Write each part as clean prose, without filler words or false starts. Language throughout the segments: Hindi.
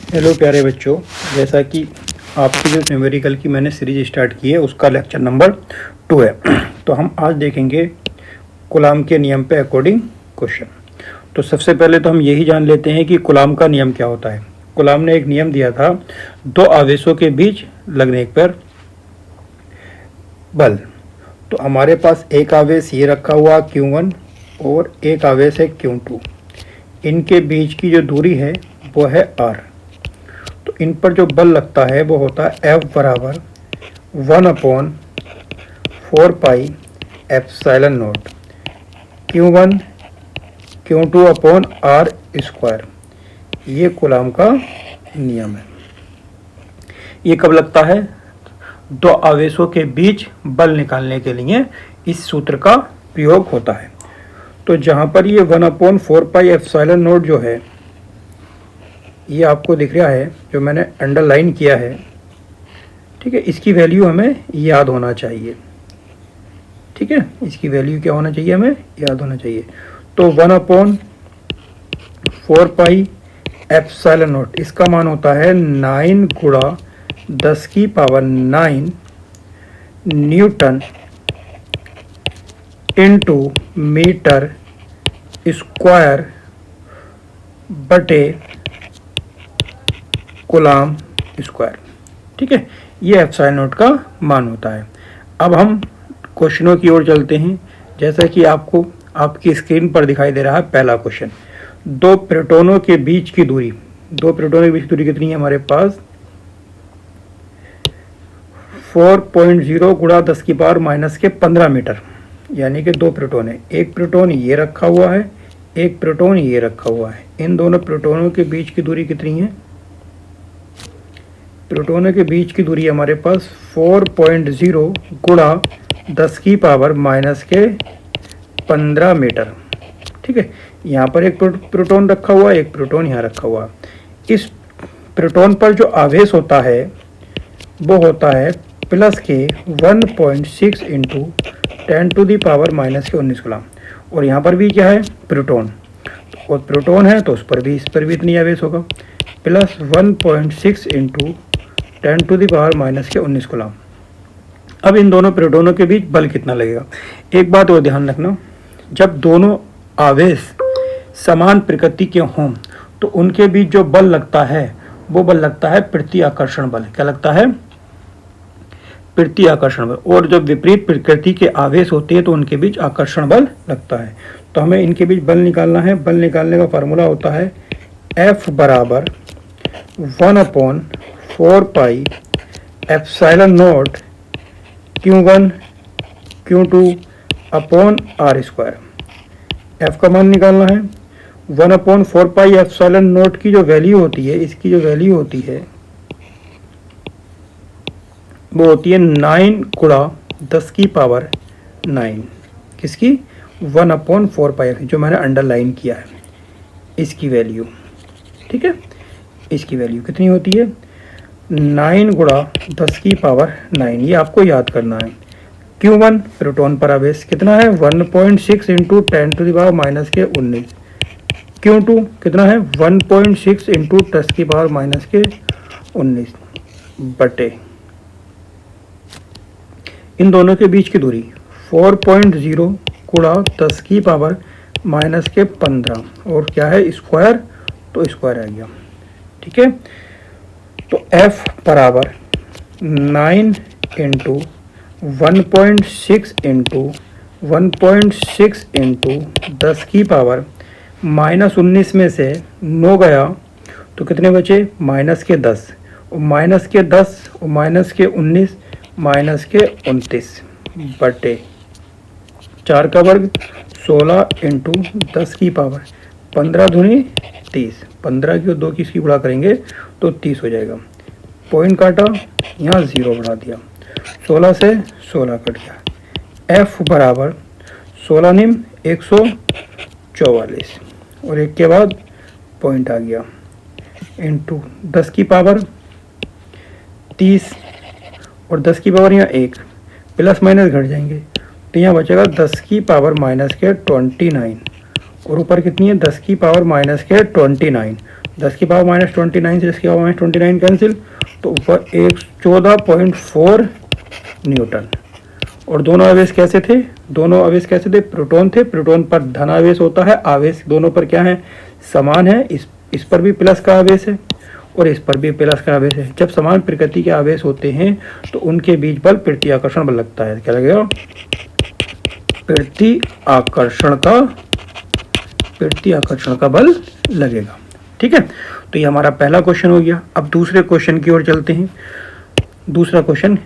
हेलो प्यारे बच्चों, जैसा कि आपकी जो न्यूमेरिकल की मैंने सीरीज स्टार्ट की है उसका लेक्चर नंबर 2 है। तो हम आज देखेंगे कूलाम के नियम पे अकॉर्डिंग क्वेश्चन। तो सबसे पहले तो हम यही जान लेते हैं कि कूलाम का नियम क्या होता है। कूलाम ने एक नियम दिया था, दो आवेशों के बीच लगने पर बल। तो हमारे पास एक आवेश ये रखा हुआ Q1 और एक आवेश है Q2। इनके बीच की जो दूरी है वो है R। तो इन पर जो बल लगता है वो होता है F बराबर 1/4πε0 Q1 Q2 upon R square. ये कूलाम का नियम है। ये कब लगता है? दो आवेशों के बीच बल निकालने के लिए इस सूत्र का प्रयोग होता है। तो जहाँ पर ये 1/4πε0 जो है, ये आपको दिख रहा है, जो मैंने अंडरलाइन किया है, ठीक है, इसकी वैल्यू हमें याद होना चाहिए। ठीक है, इसकी वैल्यू क्या होना चाहिए? हमें याद होना चाहिए। तो 1/4πε0 इसका मान होता है 9 गुणा 10⁹ न्यूटन इनटू मीटर स्क्वायर बटे कूलाम स्क्वायर। ठीक है, ये ε0 का मान होता है। अब हम क्वेश्चनों की ओर चलते हैं। जैसा कि आपको आपकी स्क्रीन पर दिखाई दे रहा है पहला क्वेश्चन। दो प्रोटॉनों के बीच की दूरी कितनी है हमारे पास? 4.0 गुणा 10⁻⁻15 मीटर। यानी कि दो प्रोटॉन है, एक प्रोटॉन ये रखा हुआ है, एक प्रोटॉन ये रखा हुआ है। इन दोनों प्रोटॉनों के बीच की दूरी कितनी है? प्रोटॉनों के बीच की दूरी हमारे पास 4.0 गुणा 10⁻⁻15 मीटर। ठीक है, यहाँ पर एक प्रोटॉन रखा हुआ है, एक प्रोटॉन यहाँ रखा हुआ है। इस प्रोटॉन पर जो आवेश होता है वो होता है प्लस के 1.6 इंटू 10⁻⁻19 कूलम। और यहाँ पर भी क्या है? प्रोटॉन। और प्रोटॉन है तो इस पर भी इतनी आवेश होगा, प्लस 1.6 इंटू 10⁻⁻19 कूलम। अब इन दोनों प्रोटॉनों के बीच बल कितना लगेगा? एक बात और ध्यान रखना, जब दोनों आवेश समान प्रकृति के हों तो उनके बीच जो बल लगता है वो बल लगता है प्रति आकर्षण बल। क्या लगता है? प्रति आकर्षण बल। और जब विपरीत प्रकृति के आवेश होते हैं तो उनके बीच आकर्षण बल लगता है। तो हमें इनके बीच बल निकालना है। बल निकालने का फार्मूला होता है F बराबर 1/4πε0 Q1 Q2 upon R square. F का मान निकालना है। 1/4πε0 की जो वैल्यू होती है, इसकी जो वैल्यू होती है वो होती है 9 गुणा 10⁹ किसकी? 1/4π, जो मैंने अंडरलाइन किया है, इसकी वैल्यू। ठीक है, इसकी वैल्यू कितनी होती है? 9 गुणा 10⁹ ये आपको याद करना है। Q1 प्रोटॉन पर आवेश कितना है? 1.6 इंटू 10⁻⁻19। Q2 कितना है? 1.6 इंटू 10⁻⁻19 बटे इन दोनों के बीच की दूरी 4.0 गुणा 10⁻⁻15 और क्या है? स्क्वायर, तो स्क्वायर आ गया। ठीक है, तो F बराबर 9 इंटू 1.6 इंटू 1.6 इंटू 10⁻⁻19 में से 9 गया तो कितने बचे? -10, और -10 और -19 -29 बटे 4 का वर्ग 16 इंटू 10⁻15 दूनी 30। 15 की और 2 की इसकी गुणा करेंगे तो 30 हो जाएगा। पॉइंट काटा, यहाँ 0 बढ़ा दिया, 16 से 16 कट गया। F बराबर 16 निम 144 और एक के बाद पॉइंट आ गया इंटू 10⁻30 और 10 की पावर यहाँ 1, प्लस माइनस घट जाएंगे तो यहाँ बचेगा 10⁻⁻29 और ऊपर कितनी है? 10⁻⁻29। 10 की पावर -29 से 10 की पावर -29 कैंसिल, तो ऊपर 14.4 न्यूटन। और दोनों आवेश कैसे थे? दोनों आवेश कैसे थे? प्रोटॉन थे। प्रोटॉन पर धन आवेश होता है, आवेश दोनों पर क्या है? समान है। इस पर भी प्लस का आवेश है और इस पर भी प्लस का आवेश है। जब समान प्रकृति के आवेश होते हैं तो उनके बीच बल प्रति आकर्षण बल लगता है। क्या लगेगा? प्रति आकर्षण का बल लगेगा। ठीक है, तो ये हमारा पहला क्वेश्चन हो गया। अब दूसरे क्वेश्चन की ओर चलते हैं। दूसरा क्वेश्चन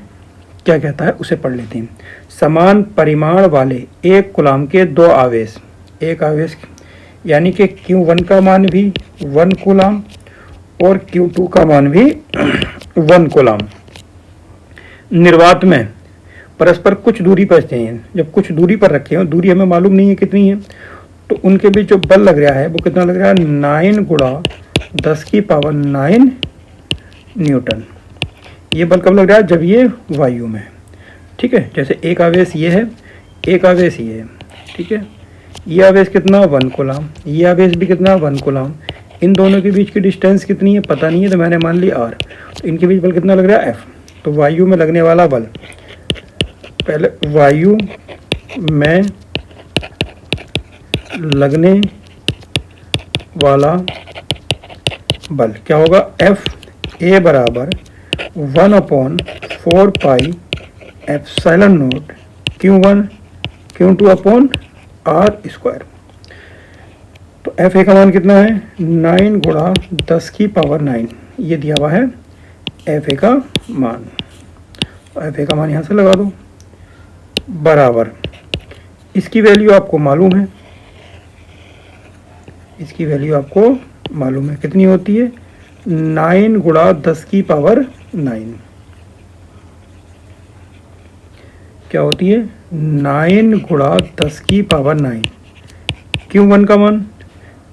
क्या कहता है उसे पढ़ लेते हैं। समान परिमाण वाले एक कूलम के दो आवेश, एक आवेश यानी कि Q1 का मान भी 1 कूलम और Q2 का मान भी 1 कूलम, निर्वात में परस्पर कुछ दूरी पर स्थित हैं। जब कुछ दूरी पर रखे हो, दूरी हमें मालूम नहीं है कितनी है, तो उनके बीच जो बल लग रहा है वो कितना लग रहा है? 9 × 10 की पावर 9 न्यूटन। ये बल कब लग रहा है? जब ये वायु में। ठीक है, जैसे एक आवेश ये है, एक आवेश ये है। ठीक है, ये आवेश कितना? 1 कूलम, ये आवेश भी कितना? 1 कूलम। इन दोनों के बीच की डिस्टेंस कितनी है पता नहीं है, तो मैंने मान ली r। तो इनके बीच बल कितना लग रहा है? F। तो वायु में लगने वाला बल, पहले वायु में लगने वाला बल क्या होगा? F A बराबर 1/4 pi epsilon naught Q1 Q2 R square. तो एफ ए का मान कितना है? 9 × 10 की पावर 9, ये दिया हुआ है एफ ए का मान। एफ ए का मान यहाँ से लगा दो, बराबर इसकी वैल्यू आपको मालूम है, इसकी वैल्यू आपको मालूम है कितनी होती है? 9 × 10 की पावर 9 क्या होती है? 9 × 10 की पावर 9। Q1 का मान,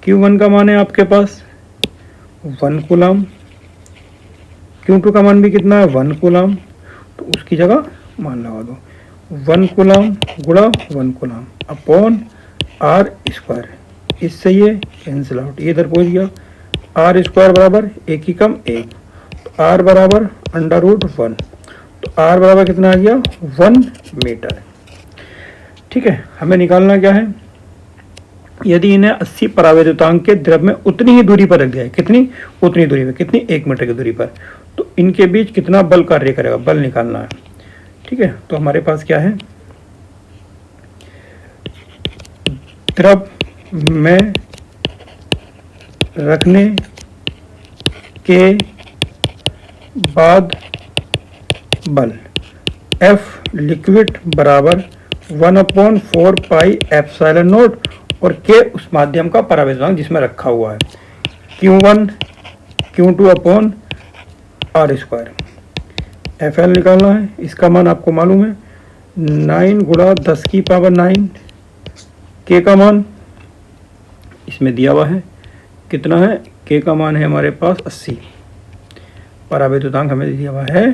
Q1 का मान है आपके पास 1 कूलम, Q2 का मान भी कितना है? 1 कूलम। तो उसकी जगह मान लगा दो 1 कूलम गुणा 1 कूलम अपॉन R स्क्वायर। इससे ये कैंसिल आउट, ये इधर पहुँच गया। R स्क्वायर बराबर 1 ही कम 1, तो R बराबर √1। तो R बराबर कितना आ गया? 1 मीटर। ठीक है, हमें निकालना क्या है? यदि इन्हें 80 परावैद्युतांक के द्रव में उतनी ही दूरी पर रख दिया है, कितनी? उतनी दूरी पर, कितनी? 1 मीटर की दूरी पर, तो इनके बीच कितना बल कार्य करेगा? बल निकालना है। ठीक है, तो हमारे पास क्या है? द्रव में रखने के बाद बल F लिक्विड बराबर 1/4 पाई एप्सिलॉन नॉट और K उस माध्यम का परावैद्युतांक जिसमें रखा हुआ है, Q1 Q2 R square. FL निकालना है, इसका मान आपको मालूम है 9 × 10 की पावर 9। K का मान इसमें दिया हुआ है कितना है? K का मान है हमारे पास 80, परावैद्युतांक हमें दिया हुआ है,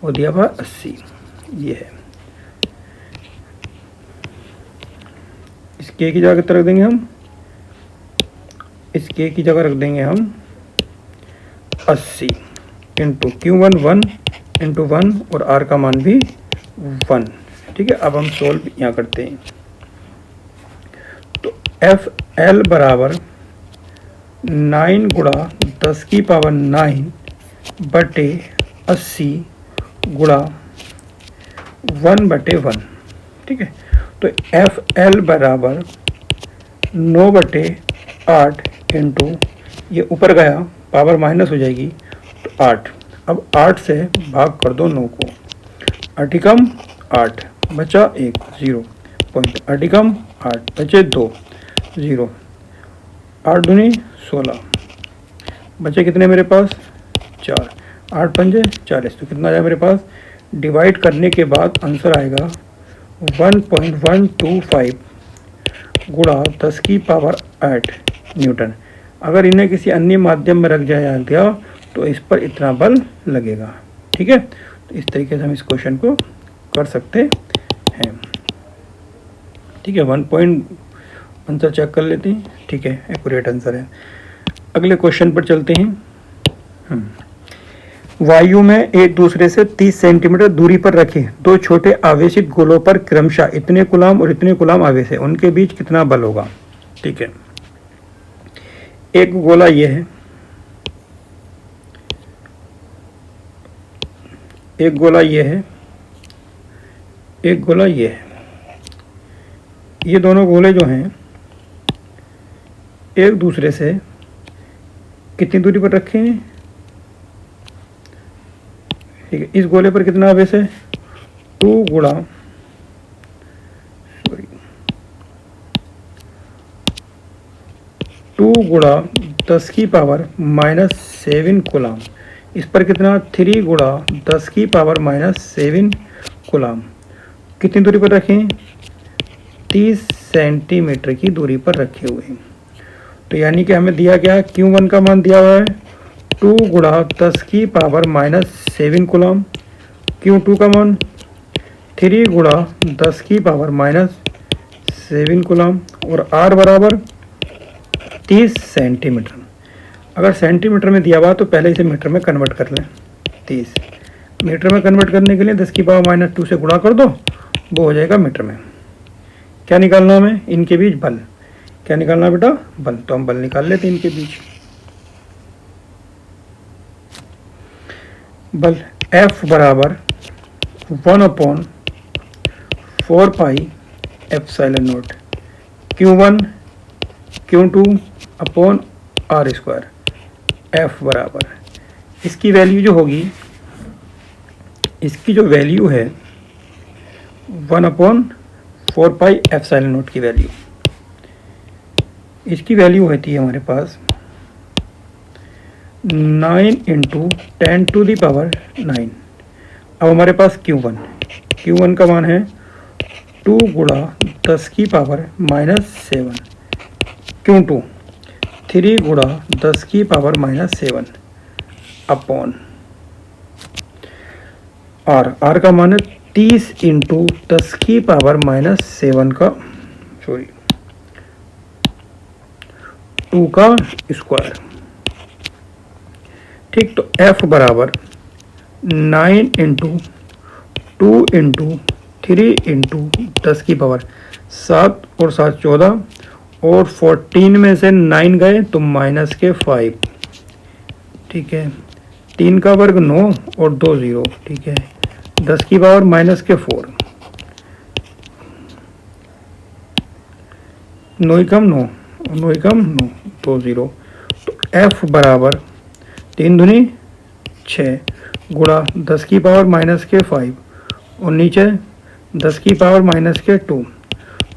वो दिया हुआ 80, ये है। इस K की जगह रख देंगे हम, इस K की जगह रख देंगे हम 80 इंटू Q1 1 इंटू 1 और R का मान भी 1। ठीक है, अब हम सोल्व यहाँ करते हैं। तो FL बराबर 9 × 10 की पावर 9 बटे 80 गुणा 1/1। ठीक है, तो FL बराबर 9/8 इंटू, ये ऊपर गया पावर माइनस हो जाएगी तो 8। अब 8 से भाग कर दो 9 को, 8 कम 8 बचा 1 0 पॉइंट, 8 कम 8 बचे 2 0, 8 दूनी 16, बचे कितने मेरे पास? 4, 8 पंजे 40, तो कितना आया मेरे पास? डिवाइड करने के बाद आंसर आएगा 1.125 गुणा 10 की पावर 8 न्यूटन। अगर इन्हें किसी अन्य माध्यम में रख जाया गया तो इस पर इतना बल लगेगा। ठीक है, तो इस तरीके से हम इस क्वेश्चन को कर सकते हैं। ठीक है, 1 पॉइंट आंसर चेक कर लेते हैं। ठीक है, एक्यूरेट आंसर है। अगले क्वेश्चन पर चलते हैं। वायु में एक दूसरे से 30 सेंटीमीटर दूरी पर रखे दो छोटे आवेशित गोलों पर क्रमशः इतने कूलाम और इतने कूलाम आवेश है, उनके बीच कितना बल होगा। ठीक है, एक गोला ये है, एक गोला ये है, एक गोला ये है। ये दोनों गोले जो हैं एक दूसरे से कितनी दूरी पर रखे हैं। ठीक है, इस गोले पर कितना आवेश है, 2 गुणा 10 की पावर -7 कूलाम। इस पर कितना, 3 गुणा 10 की पावर -7 कूलाम। कितनी दूरी पर रखें, 30 सेंटीमीटर की दूरी पर रखे हुए हैं। तो यानी कि हमें दिया गया Q1 का मान दिया हुआ है 2 गुणा 10 की पावर -7 कूलाम, Q2 का मान 3 गुणा 10 की पावर -7 कूलाम, और R बराबर 30 सेंटीमीटर। अगर सेंटीमीटर में दिया हुआ तो पहले इसे मीटर में कन्वर्ट कर लें। 30 मीटर में कन्वर्ट करने के लिए 10 की पावर -2 से गुणा कर दो, वो हो जाएगा मीटर में। क्या निकालना हमें, इनके बीच बल। क्या निकालना बेटा, बल। तो हम बल निकाल लेते हैं इनके बीच। बल F बराबर 1/4 pi epsilon naught Q1 Q2 upon R square. F बराबर, इसकी वैल्यू जो होगी, इसकी जो वैल्यू है 1/4 पाई एप्सिलॉन नॉट की वैल्यू, इसकी वैल्यू होती है हमारे पास 9 × 10⁹। अब हमारे पास Q1 का मान है 2 गुणा 10 की पावर -7, Q2 3 गुणा 10 की पावर -7 अपॉन R का मान है 30 × 10 की पावर -7 का 2 का स्क्वायर। ठीक, तो F बराबर 9 × 2 × 3 × 10 की पावर 7 और 7 14, और 14 में से 9 गए तो -5। ठीक है, 3 का वर्ग 9 और 2 0। ठीक है, 10 की पावर -4, 9 कम 9, 9 कम 9, 2 0। तो F बराबर 3 दूनी 6 गुणा 10 की पावर -5, और नीचे 10 की पावर -2।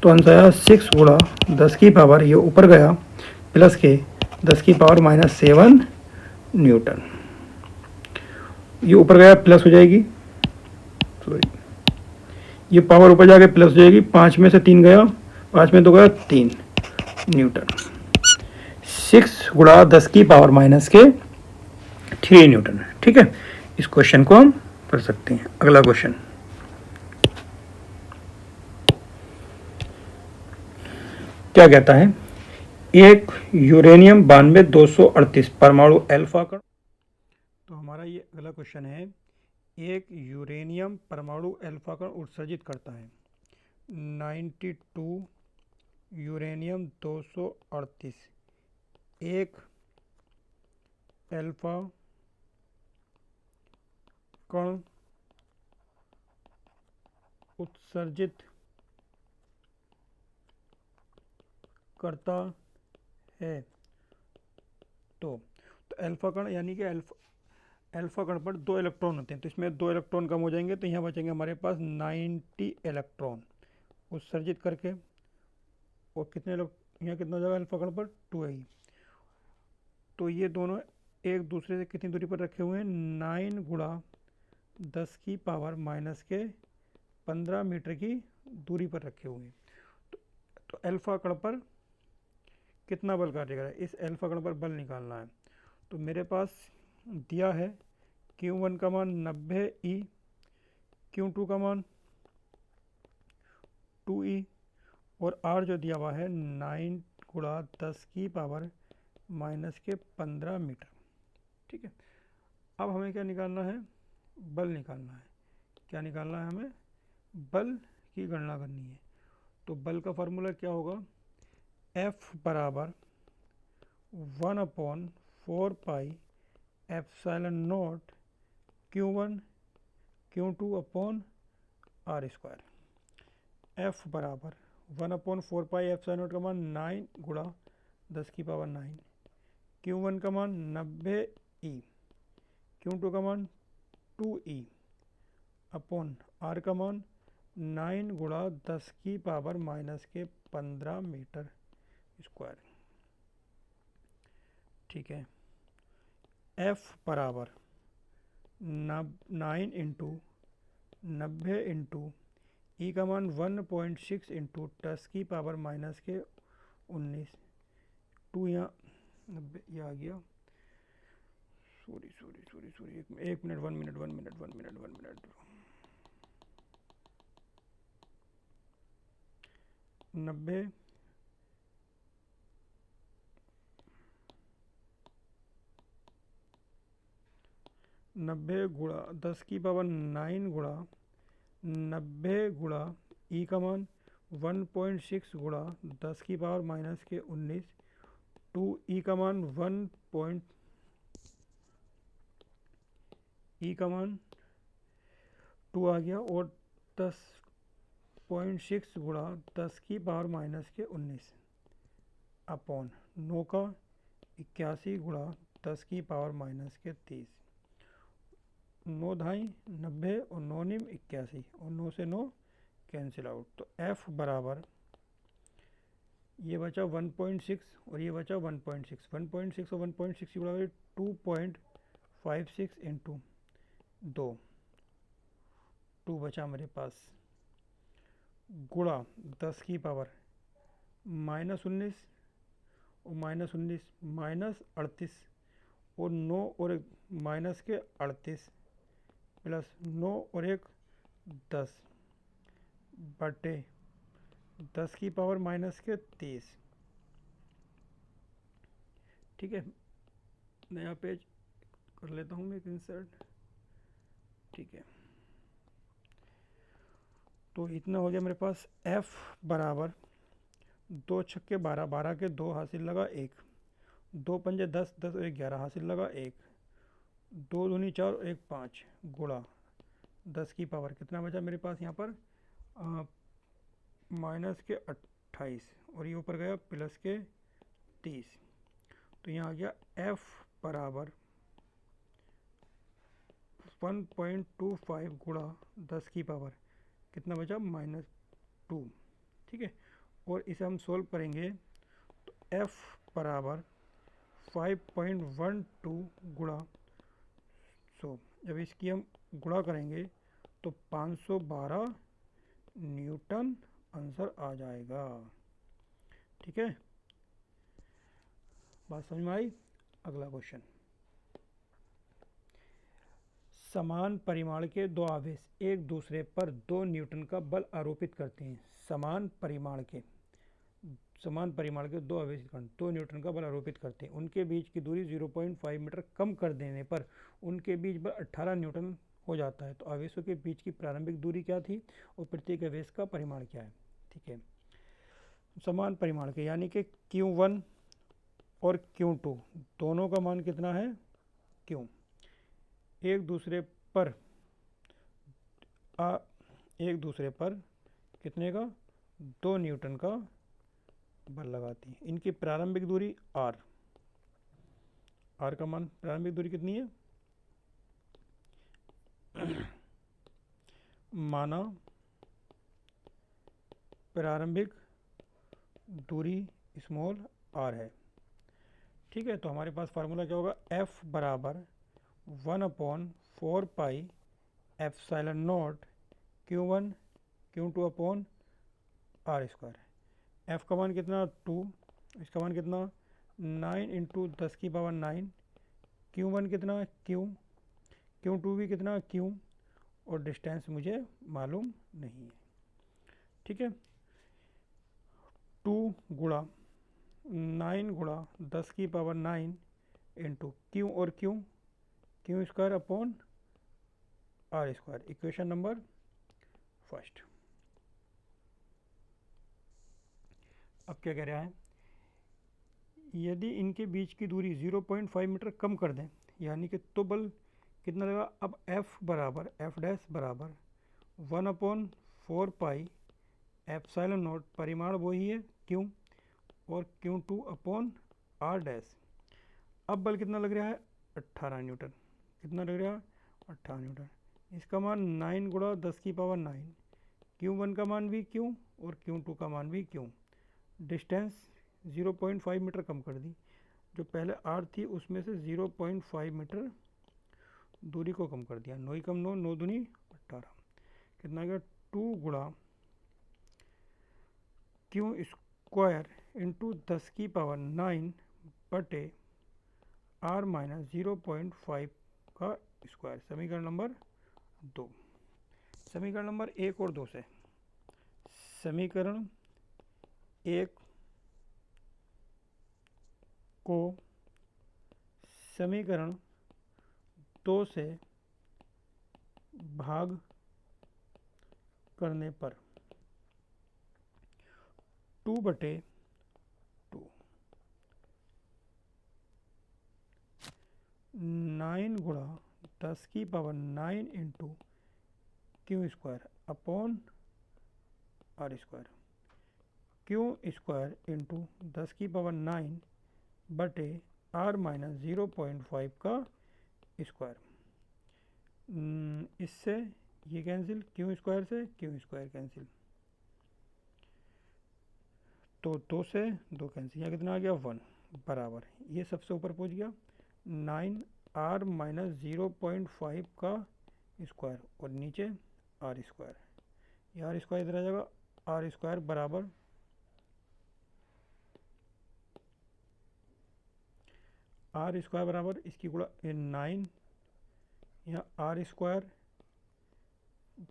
तो आंसर आया 6 गुणा 10 की पावर, ये ऊपर गया प्लस के 10 की पावर -7 न्यूटन। ये ऊपर गया प्लस हो जाएगी, सॉरी, ये पावर ऊपर जाके प्लस हो जाएगी। 5 में से 3 गया, 5 में 2 गया 3 न्यूटन। 6 गुणा 10 की पावर -3 न्यूटन। ठीक है, इस क्वेश्चन को हम कर सकते हैं। अगला क्वेश्चन, क्या कहता है, एक यूरेनियम 92 238 परमाणु अल्फा कण। तो हमारा ये अगला क्वेश्चन है, एक यूरेनियम परमाणु अल्फा कण उत्सर्जित करता है 92 यूरेनियम 238 एक अल्फा कण उत्सर्जित करता है। तो अल्फा कण यानी कि अल्फा कण पर 2 इलेक्ट्रॉन होते हैं, तो इसमें 2 इलेक्ट्रॉन कम हो जाएंगे, तो यहाँ बचेंगे हमारे पास 90 इलेक्ट्रॉन उत्सर्जित करके। और कितने यहाँ कितना हो जाएगा अल्फा कण पर, 2 है। तो ये दोनों एक दूसरे से कितनी दूरी पर रखे हुए हैं, 9 गुणा 10 की पावर -15 मीटर की दूरी पर रखे हुए हैं। तो अल्फा कण पर कितना बल कार्य करेगा, इस अल्फा कण पर बल निकालना है। तो मेरे पास दिया है Q1 का मान 90E, Q2 का मान 2E, और R जो दिया हुआ है 9 गुणा 10 की पावर -15 मीटर। ठीक है, अब हमें क्या निकालना है, बल निकालना है। क्या निकालना है हमें, बल की गणना करनी है। तो बल का फार्मूला क्या होगा, F बराबर 1/4 pi epsilon naught Q1 Q2 upon R square. F बराबर 1/4 पाई एप्सिलॉन नॉट का मान 9 गुणा 10 की पावर 9, Q1 का मान 90E, Q2 का मान 2E अपॉन आर का मान 9 गुणा 10 की पावर -15 मीटर स्क्वायर। ठीक है, F बराबर 9 इंटू 90 इंटू ई का मान 1.6 इंटू 10 की पावर -19, 2 यहाँ 90 ये आ गया, सॉरी एक मिनट 1 मिनट 90 गुणा 10 की पावर 9 गुणा 90 गुणा ई का मान 1.6 गुणा 10 की पावर -19, 2 ई का मान 2 आ गया, और 10.6 गुणा 10 की पावर -19 अपॉन 9 का 81 गुणा 10 की पावर -30, 9 धाई 90 और 9 निम 81, और 9 से 9 कैंसिल आउट। तो F बराबर ये बचा 1.6 और ये बचा 1.6 और 1.6 की बराबर 2.56 इंटू 2 बचा मेरे पास, गुणा 10 की पावर -19 और -38 और 9 और माइनस के 38 प्लस 9 और 1 10 बटे 10 की पावर -30। ठीक है, नया पेज कर लेता हूँ मैं एक इंसर्ट। ठीक है, तो इतना हो गया मेरे पास। F बराबर 2 छक्के 12, 12 के 2 हासिल लगा 1, 2 पंजे 10, 10 और 11 हासिल लगा 1, 2 दूनी 4 और 1 5 गुणा 10 की पावर कितना बचा मेरे पास यहाँ पर -28 और ये ऊपर गया +30। तो यहाँ आ गया F बराबर 1.25 गुणा 10 की पावर कितना बचा -2। ठीक है, और इसे हम सोल्व करेंगे तो F बराबर 5.12 गुणा 100, जब इसकी हम गुणा करेंगे तो 512 न्यूटन आंसर आ जाएगा। ठीक है, बात समझ में आई। अगला क्वेश्चन, समान परिमाण के दो आवेश एक दूसरे पर 2 न्यूटन का बल आरोपित करते हैं। समान परिमाण के दो आवेश 2 न्यूटन का बल आरोपित करते हैं। उनके बीच की दूरी 0.5 मीटर कम कर देने पर उनके बीच बल 18 न्यूटन हो जाता है। तो आवेशों के बीच की प्रारंभिक दूरी क्या थी और प्रत्येक आवेश का परिमाण क्या है। ठीक है, समान परिमाण के यानी कि Q1 और Q2 दोनों का मान कितना है Q, एक दूसरे पर कितने का 2 न्यूटन का बल लगाती है। इनकी प्रारंभिक दूरी R का मान, प्रारंभिक दूरी कितनी है माना प्रारंभिक दूरी स्मॉल r है। ठीक है, तो हमारे पास फार्मूला क्या होगा, F बराबर 1/4 pi epsilon naught Q1 Q2 upon R square. F का मान कितना 2, इसका मान कितना 9 इंटू 10 की पावर 9, Q1 कितना Q, Q2 भी कितना Q, और डिस्टेंस मुझे मालूम नहीं है। ठीक है, 2 गुणा 9 गुणा 10 की पावर 9 इंटू क्यू और Q square upon R square, equation number first. अब क्या कह रहा है, यदि इनके बीच की दूरी 0.5 मीटर कम कर दें, यानी कि तो बल कितना लगा। अब एफ बराबर एफ डैश बराबर 1/4 पाई एप्सिलॉन नॉट, परिमाण वही है क्यू, और Q2 अपॉन आर डैश। अब बल कितना लग रहा है 18 न्यूटन, कितना लग रहा है 18 न्यूटन। इसका मान 9 गुणा 10 की पावर 9, Q1 का मान भी Q और Q2 का मान भी Q। डिस्टेंस 0.5 मीटर कम कर दी, जो पहले R थी उसमें से 0.5 मीटर दूरी को कम कर दिया। 9 ही कम 9, 9 दूनी 18, कितना गया 2 गुणा क्यू स्क्वायर इंटू 10 की पावर 9 बटे R माइनस 0.5 का स्क्वायर। समीकरण नंबर 2। समीकरण नंबर 1 और 2 से, समीकरण 1 को समीकरण 2 से भाग करने पर 2/2 9 गुणा 10 की power 9 into Q square upon R square, Q square into 10 की पावर 9 बटे आर माइनस 0.5 का स्क्वायर। इससे ये कैंसिल, क्यू स्क्वायर से क्यू स्क्वायर कैंसिल, तो 2 से 2 कैंसिल, यहाँ कितना आ गया 1 बराबर, ये सबसे ऊपर पहुँच गया 9 आर माइनस 0.5 का स्क्वायर और नीचे आर स्क्वायर। ये आर स्क्वायर इधर आ जाएगा, आर स्क्वायर बराबर आर स्क्वायर बराबर इसकी गुणा 9, यहाँ आर स्क्वायर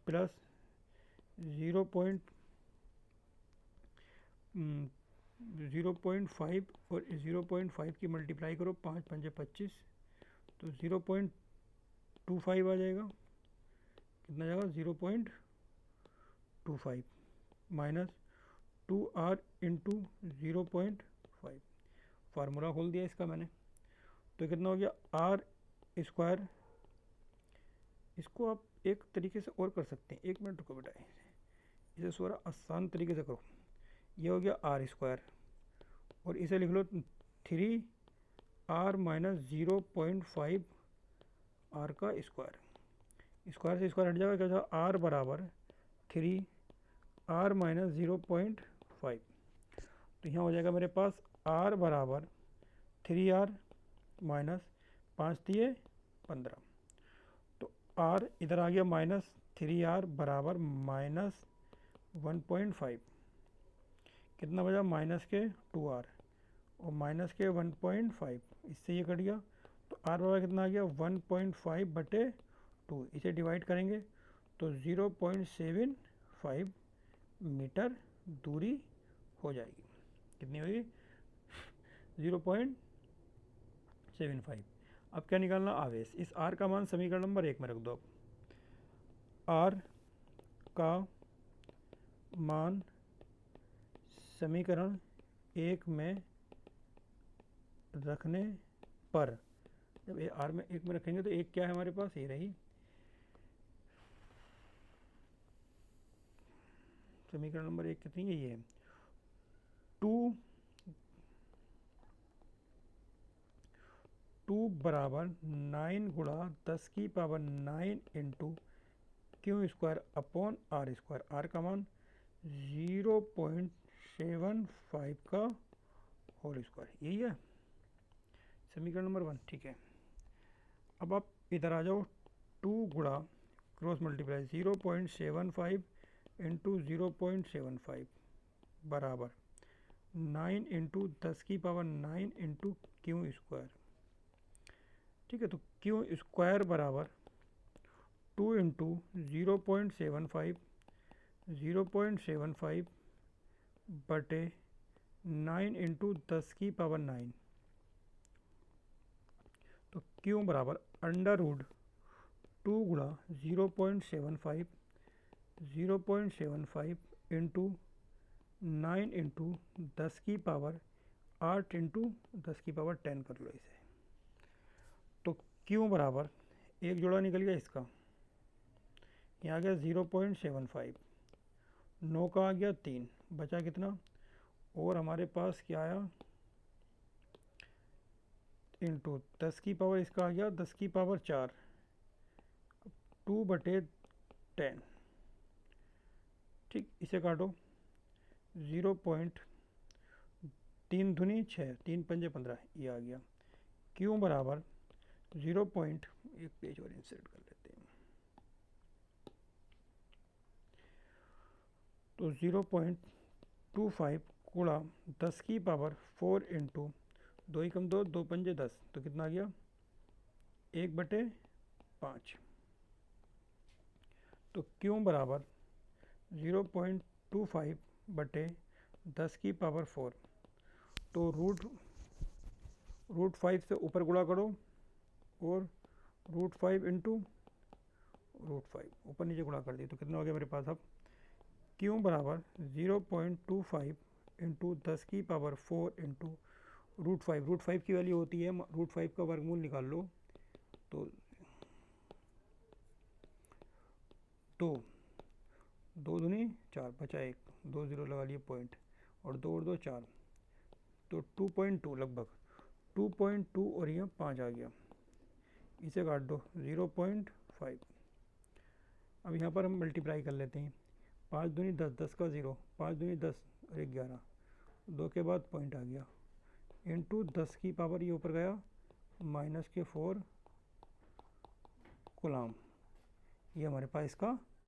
प्लस 0.5 और 0.5 की मल्टीप्लाई करो, 5 पंजे 25, तो 0.25 आ जाएगा, कितना जाएगा 0.25 माइनस 2r इंटू 0.5, फार्मूला खोल दिया इसका मैंने, तो कितना हो गया आर स्क्वायर। इसको आप एक तरीके से और कर सकते हैं, 1 मिनट रुको बेटा, इसे थोड़ा आसान तरीके से करो। ये हो गया आर स्क्वायर और इसे लिख लो 3r माइनस 0.5 आर का स्क्वायर। स्क्वायर से स्क्वायर हट जाएगा, क्या जाएगा आर बराबर 3r माइनस 0.5, तो यहाँ हो जाएगा मेरे पास r बराबर 3r माइनस 5 दिए 15, तो r इधर आ गया माइनस 3r बराबर माइनस 1.5, कितना बचा माइनस के 2r और माइनस के 1.5, इससे ये कट गया, तो r बराबर कितना आ गया 1.5 बटे 2, इसे डिवाइड करेंगे तो 0.75 मीटर दूरी हो जाएगी। कितनी होगी 0.75। अब क्या निकालना, आवेश। इस r का मान समीकरण नंबर 1 में रख दो। अब r का मान समीकरण 1 में रखने पर, जब ये r में 1 में रखेंगे तो एक क्या है हमारे पास, ये रही समीकरण नंबर 1 कितनी है, ये है 2 बराबर 9 गुणा 10 की power 9 into Q square upon R square. R का मान 0.75 का होल स्क्वायर, यही है समीकरण नंबर 1। ठीक है, अब आप इधर आ जाओ, 2 गुणा क्रॉस मल्टीप्लाई 0.75 इंटू 0.75 बराबर 9 इंटू 10 की पावर 9 इंटू क्यू स्क्वायर। ठीक है, तो क्यू स्क्वायर बराबर 2 इंटू 0.75 बटे 9 इंटू 10 की पावर 9, तो क्यू बराबर अंडर रूट 2 गुणा 0.75 इंटू 9 इंटू 10 की पावर 8 इंटू 10 की पावर 10 कर लो इसे। तो क्यू बराबर एक जोड़ा निकल गया इसका, यहाँ आ गया 0.75, 9 का आ गया 3, बचा कितना, और हमारे पास क्या आया इंटू 10 की पावर इसका आ गया 10 की पावर 4, 2/10। ठीक, इसे काटो, 0.3 दूनी 6, 3 पंजे 15, ये आ गया। क्यू बराबर एक पेज और इंसर्ट कर लेते हैं, तो 0.25 गुणा 10 की पावर 4 इंटू 2 ही कम 2, 2 पंजे 10, तो कितना आ गया 1/5। तो क्यू बराबर 0.25/10 की पावर 4, तो रूट 5 से ऊपर गुणा करो और रूट 5 इंटू रूट 5 ऊपर नीचे गुणा कर दिए, तो कितना हो गया मेरे पास अब क्यू बराबर 0.25 इंटू 10 की पावर 4 इंटू रूट 5 की वैल्यू होती है, रूट 5 का वर्गमूल निकाल लो, तो 2 दूनी 4, बचा 1, 2 0 लगा लिए पॉइंट, और 2 और 2 4, तो 2.2 लगभग 2.2, और यह 5 आ गया, इसे काट दो 0.5। अब यहाँ पर हम मल्टीप्लाई कर लेते हैं, 5 दूनी 10, 10 का 0, 5 दूनी 10 और 11, 2 के बाद पॉइंट आ गया, इंटू 10 की पावर ये ऊपर गया -4 कूलम, ये हमारे पास इसका